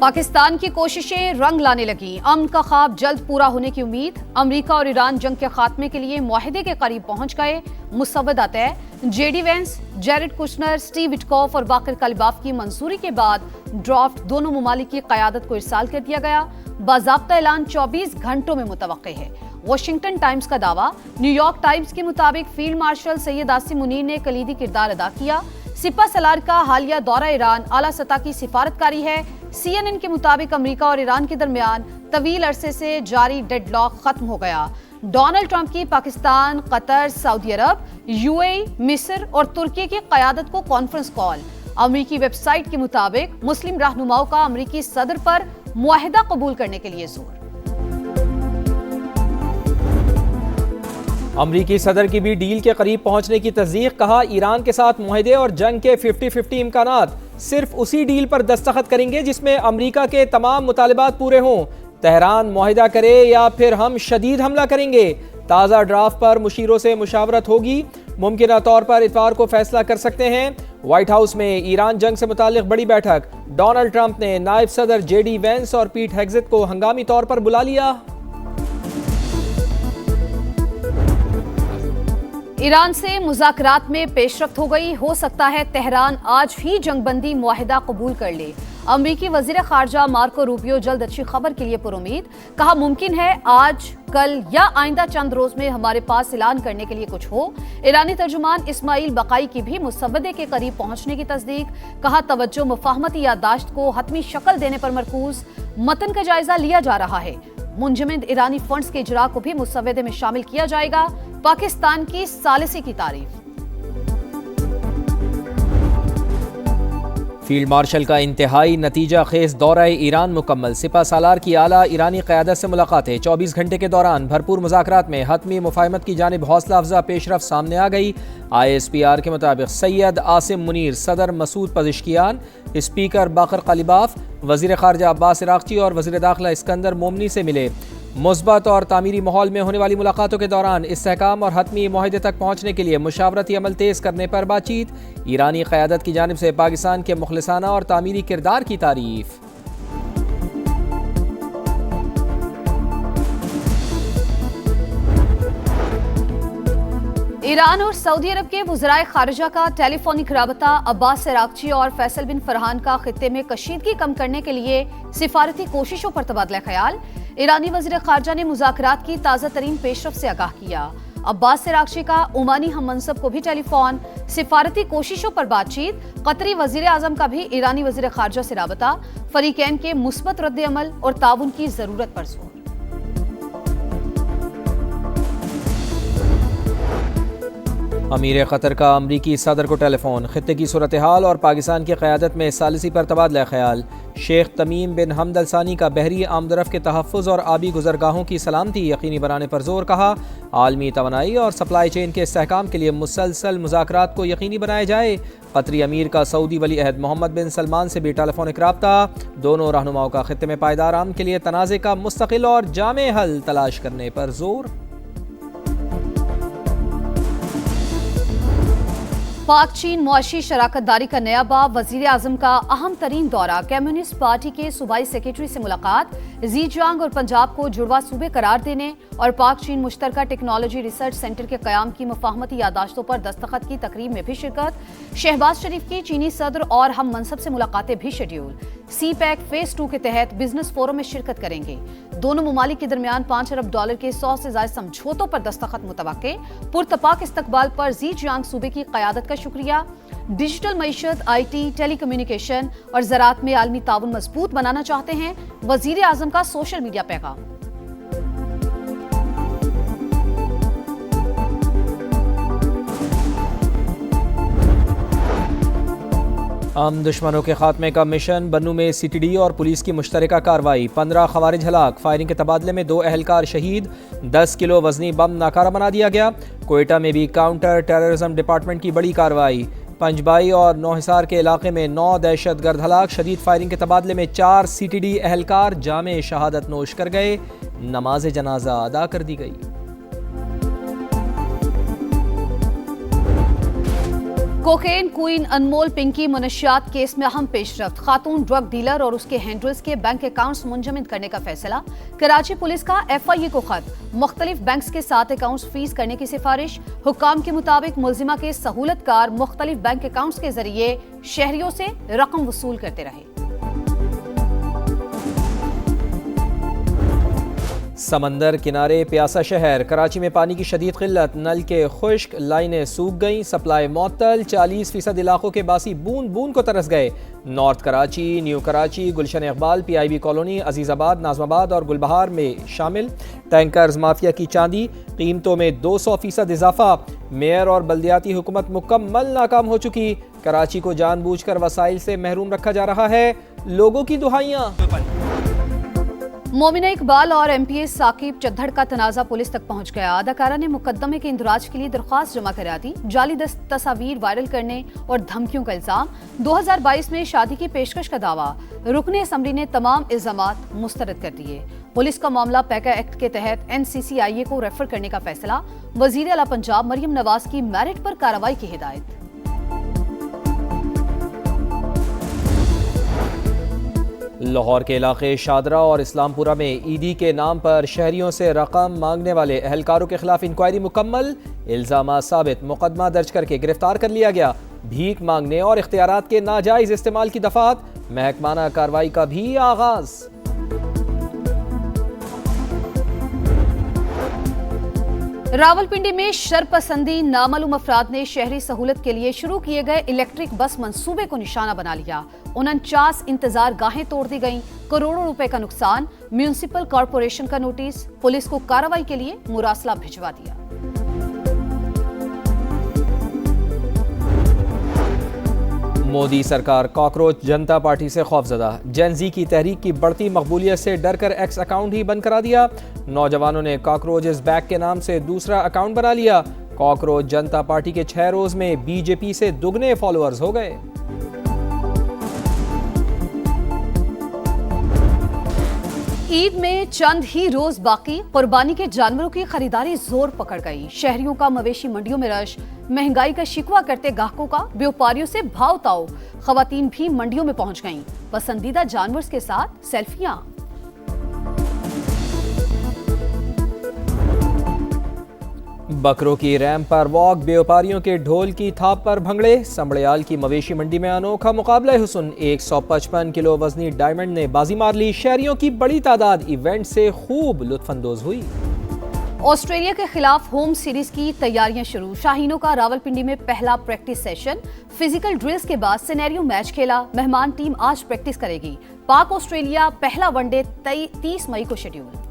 पाकिस्तान की कोशिशें रंग लाने लगी, अमन का ख्वाब जल्द पूरा होने की उम्मीद। अमेरिका और ईरान जंग के खात्मे के लिए मुआहदे के करीब पहुंच गए, मुसव्वदा तय। JD Vance, Jared Kushner, Steve Witkoff और बाकर कालिबाफ की मंजूरी के बाद ड्राफ्ट दोनों ममालिक की क़यादत को इरसाल कर दिया गया। बाज़ाब्ता ऐलान 24 घंटों में मुतवक्के है। वाशिंगटन टाइम्स का दावा। न्यूयॉर्क टाइम्स के मुताबिक फील्ड मार्शल सैयद आसिम मुनीर ने कलीदी किरदार अदा किया। सिपा सलार का हालिया दौरा ईरान आला सतह की सिफारतकारी है। CNN के मुताबिक अमेरिका और ईरान के दरमियान तवील अरसे से जारी डेडलॉक खत्म हो गया। डोनाल्ड ट्रंप की पाकिस्तान, कतर, सऊदी अरब, UAE, मिस्र और तुर्की की क़यादत को कॉन्फ्रेंस कॉल। अमेरिकी वेबसाइट के मुताबिक मुस्लिम रहनुमाओं का अमेरिकी सदर पर मुआहिदा कबूल करने के लिए जोर। अमरीकी सदर की भी डील के करीब पहुंचने की तस्दीक। कहा, ईरान के साथ मुआहदे और जंग के 50-50 इम्कानात सिर्फ उसी डील पर दस्तखत करेंगे जिसमें अमरीका के तमाम मुतालिबात पूरे हों। तेहरान मुआहिदा करे या फिर हम शदीद हमला करेंगे। ताज़ा ड्राफ्ट पर मुशीरों से मुशावरत होगी। मुमकिना तौर पर इतवार को फैसला कर सकते हैं। व्हाइट हाउस में ईरान जंग से मुतालिक बड़ी बैठक। डोनाल्ड ट्रंप ने नायब सदर जेडी वेंस और पीट हेग्सेट को हंगामी तौर पर बुला लिया। ईरान से मुज़ाकरात में पेशरफ्त हो गई। हो सकता है तेहरान आज ही जंगबंदी मुआहिदा कबूल कर ले। अमरीकी वज़ीर ख़ारजा मार्को रूबियो जल्द अच्छी खबर के लिए पुरुमीद। कहा, मुमकिन है आज, कल या आइंदा चंद रोज में हमारे पास ऐलान करने के लिए कुछ हो। ईरानी तर्जुमान इस्माइल बकाई की भी मुसव्वदे के करीब पहुंचने की तस्दीक। कहा, तवज्जो मुफाहमती याददाश्त को हतमी शक्ल देने पर मरकूज। मतन का जायजा लिया जा रहा है। मुंजमद ईरानी फंड्स के इजरा को भी मुसव्वदे में शामिल किया जाएगा। पाकिस्तान की सालिसी की तारीफ। फील्ड मार्शल का इंतहाई नतीजा खेज दौरा ईरान मुकम्मल। सिपा सालार की आला ईरानी क़यादत से मुलाकातें। 24 घंटे के दौरान भरपूर मुज़ाकरात में हतमी मुफाहमत की जानिब हौसला अफजा पेशरफ सामने आ गई। ISPR के मुताबिक सैयद आसिम मुनीर, सदर मसूद पज़िश्कियान, स्पीकर बाकर कालिबाफ, वज़ीर ख़ारजा अब्बास इराक़ची और वज़ीर दाखिला इस्कंदर मोमनी से मिले। मुस्बत और तामीरी माहौल में होने वाली मुलाकातों के दौरान इस्तेहकाम और हतमी मुआहदे तक पहुंचने के लिए मुशावरती अमल तेज़ करने पर बातचीत। ईरानी क़यादत की जानिब से पाकिस्तान के मुखलिसाना और तामीरी किरदार की तारीफ। ईरान और सऊदी अरब के वज़राए ख़ारिजा का टेलीफोनिक राबता। अब्बास इराक़ची और फैसल बिन फरहान का खित्ते में कशीदगी कम करने के लिए सिफारती कोशिशों पर तबादला ख्याल। ईरानी वज़ीर ख़ारजा ने मुज़ाकरात की ताज़ा तरीन पेशरफ से आगाह किया। अब्बास इराक़ची का ओमानी हम मनसब को भी टेलीफोन। सिफारती कोशिशों पर बातचीत। कतरी वज़ीर आज़म का भी ईरानी वज़ीर ख़ारजा से राबता। फ़रीक़ैन के मुस्बत रद्द अमल और ताउन की ज़रूरत पर जोर। अमीर कतर का अमरीकी सदर को टेलीफोन। खित्ते की सूरत हाल और पाकिस्तान की क़यादत में सालिसी पर तबादला ख्याल। शेख तमीम बिन हमद अल सानी का बहरी आमदरफ़ के तहफ़्फ़ुज़ और आबी गुज़रगाहों की सलामती यकीनी बनाने पर जोर। कहा, आलमी तवानाई और सप्लाई चेन के इस्तेहकाम के लिए मुसलसल मुज़ाकरात को यकीनी बनाया जाए। कतरी अमीर का सऊदी वली अहद मोहम्मद बिन सलमान से भी टेलीफोनिक राब्ता। दोनों रहनुमाओं का खित्ते में पायदार अमन के लिए तनाज़े का मुस्तकिल और जामे हल तलाश करने पर जोर। पाक चीन मुआशी शराकत दारी का नया बाब। वजीर आजम का अहम तरीन दौरा। कम्युनिस्ट पार्टी के सूबाई सेक्रेटरी से मुलाकात। ज़ीजियांग और पंजाब को जुड़वा सूबे करार देने और पाक चीन मुश्तरका टेक्नोलॉजी रिसर्च सेंटर के क़याम की मुफाहमती यादाश्तों पर दस्तखत की तकरीब में भी शिरकत। शहबाज शरीफ की चीनी सदर और हम मनसब से मुलाकातें भी शेड्यूल। CPEC फेज 2 के तहत बिजनेस फोरम में शिरकत करेंगे। दोनों ममालिक के दरमियान $5 अरब के 100 से ज़ायद समझौतों पर दस्तखत मुतवक्के। पुरतपाक इस्तकबाल पर ज़ीजियांग सूबे की क़यादत का शुक्रिया। डिजिटल मईशत, IT, टेलीकम्युनिकेशन और ज़राअत में आलमी ताउन मजबूत बनाना चाहते हैं। वज़ीर आज़म का सोशल मीडिया पैगाम। आम दुश्मनों के खात्मे का मिशन। बन्नू में CTD और पुलिस की मुश्तरका कार्रवाई। 15 खवारिज हलाक। फायरिंग के तबादले में 2 एहलकार शहीद। 10 किलो वजनी बम नाकारा बना दिया गया। कोयटा में भी काउंटर टेररिज्म डिपार्टमेंट की बड़ी कार्रवाई। पंजबाई और नौहिसार के इलाके में 9 दहशतगर्द हलाक। शदीद फायरिंग के तबादले में 4 CTD एहलकार जामे शहादत नोश कर गए। नमाज जनाजा अदा कर दी गई। कोकेन क्वीन अनमोल पिंकी मनशियात केस में अहम पेशरफ्त, खातून ड्रग डीलर और उसके हैंडलर्स के बैंक अकाउंट्स मुंजमद करने का फैसला। कराची पुलिस का FIA को खत, मुख्तलिफ बैंक्स के साथ अकाउंट्स फ्रीज करने की सिफारिश। हुक्काम के मुताबिक मुलजिमा के सहूलतकार मुख्तलिफ बैंक अकाउंट्स के जरिए शहरियों से रकम वसूल करते रहे। समंदर किनारे प्यासा शहर, कराची में पानी की शदीद किल्लत, नल के खुश्क, लाइनें सूख गईं, सप्लाई मुअत्तल, 40% इलाकों के बासी बूंद बूंद को तरस गए। नॉर्थ कराची, न्यू कराची, गुलशन इकबाल, PIB कॉलोनी, अजीज़ाबाद, नाज़माबाद और गुलबहार में शामिल। टैंकर्स माफिया की चांदी, कीमतों में 200% इजाफा। मेयर और बल्दियाती हुकूमत मुकम्मल नाकाम हो चुकी। कराची को जानबूझकर वसाइल से महरूम रखा जा रहा है, लोगों की दुहाइयाँ। मोमिना इकबाल और MPS साकिब चद्दड़ का तनाज़ा पुलिस तक पहुंच गया। अदाकारा ने मुकदमे के इंदराज के लिए दरख्वास्त जमा करा दी। जाली तस्वीर वायरल करने और धमकियों का इल्जाम। 2022 में शादी की पेशकश का दावा। रुकने असम्बली ने तमाम इल्जामात मुस्तरद कर दिए। पुलिस का मामला पैका एक्ट के तहत NCCIA को रेफर करने का फैसला। वजीर आला पंजाब मरियम नवाज की मेरिट पर कार्रवाई की हिदायत। लाहौर के इलाके शादरा और इस्लामपुरा में ईदी के नाम पर शहरियों से रकम मांगने वाले एहलकारों के खिलाफ इंक्वायरी मुकम्मल। इल्जामात साबित, मुकदमा दर्ज करके गिरफ्तार कर लिया गया। भीख मांगने और इख्तियारात के नाजायज इस्तेमाल की दफात, महकमाना कार्रवाई का भी आगाज। रावलपिंडी में शरपसंदी नामालूम अफराद ने शहरी सहूलत के लिए शुरू किए गए इलेक्ट्रिक बस मंसूबे को निशाना बना लिया। 49 इंतजार गाहें तोड़ दी गईं, करोड़ों रुपए का नुकसान। म्यूनिसिपल कॉर्पोरेशन का नोटिस, पुलिस को कार्रवाई के लिए मुरासला भिजवा दिया। मोदी सरकार कॉकरोच जनता पार्टी से खौफजदा। जेन-ज़ी की तहरीक की बढ़ती मकबूलियत से डर कर एक्स अकाउंट ही बंद करा दिया। नौजवानों ने कॉकरोच इज बैक के नाम से दूसरा अकाउंट बना लिया। कॉकरोच जनता पार्टी के 6 रोज में BJP से दुगने फॉलोअर्स हो गए। ईद में चंद ही रोज बाकी, कुर्बानी के जानवरों की खरीदारी जोर पकड़ गई। शहरियों का मवेशी मंडियों में रश, महंगाई का शिकवा करते ग्राहकों का व्यापारियों से भाव ताओ। खवातीन भी मंडियों में पहुंच गईं, पसंदीदा जानवर के साथ सेल्फियां। बकरों की रैंप पर वॉक, व्यापारियों के ढोल की थाप पर भंगड़े। संबड़ियाल की मवेशी मंडी में अनोखा मुकाबला हुस्न, 155 किलो वजनी डायमंड ने बाजी मार ली। शहरियों की बड़ी तादाद इवेंट से खूब लुत्फानंदोज हुई। ऑस्ट्रेलिया के खिलाफ होम सीरीज की तैयारियां शुरू। शाहीनों का रावलपिंडी में पहला प्रैक्टिस सेशन। फिजिकल ड्रिल्स के बाद सिनेरियो मैच खेला। मेहमान टीम आज प्रैक्टिस करेगी। पाक ऑस्ट्रेलिया पहला वनडे 30 मई को शेड्यूल।